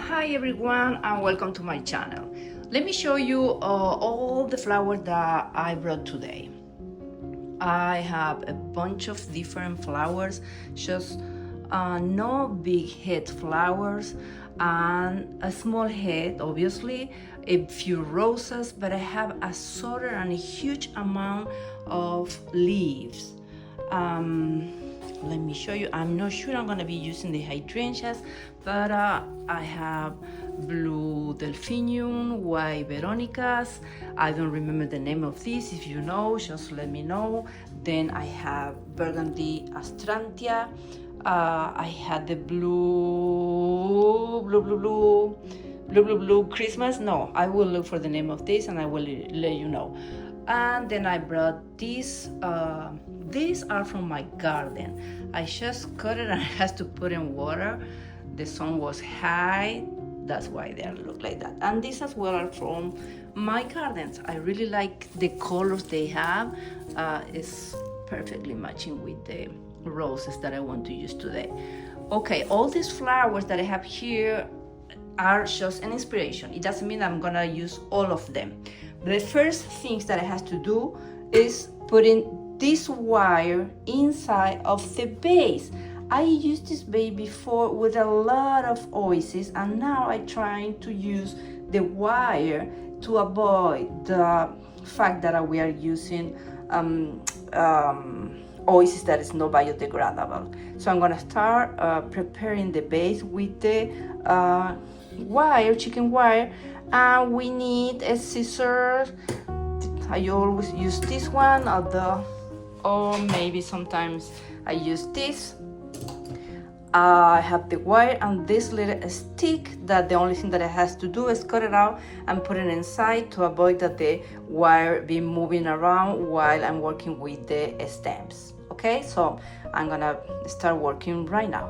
Hi everyone and welcome to my channel. Let me show you all the flowers that I brought today. I have a bunch of different flowers, just no big head flowers and a small head, obviously, a few roses, but I have a sort and a huge amount of leaves. Let me show you. I'm not sure I'm gonna be using the hydrangeas, but I have blue delphinium, white veronicas. I don't remember the name of this. If you know, just let me know. Then I have burgundy astrantia. I had the blue Christmas. No, I will look for the name of this and I will let you know. And then I brought these. These are from my garden. I just cut it and I had to put in water. The sun was high, that's why they look like that. And these as well are from my gardens. I really like the colors they have. It's perfectly matching with the roses that I want to use today. Okay, all these flowers that I have here are just an inspiration. It doesn't mean I'm gonna use all of them. The first things that I have to do is put in this wire inside of the base. I used this base before with a lot of oasis, and now I'm trying to use the wire to avoid the fact that we are using oasis that is not biodegradable. So I'm gonna start preparing the base with the wire, chicken wire, and we need a scissor. I always use this one or maybe sometimes I use this. I have the wire and this little stick that the only thing that I have to do is cut it out and put it inside to avoid that the wire be moving around while I'm working with the stems. Okay, so I'm gonna start working right now.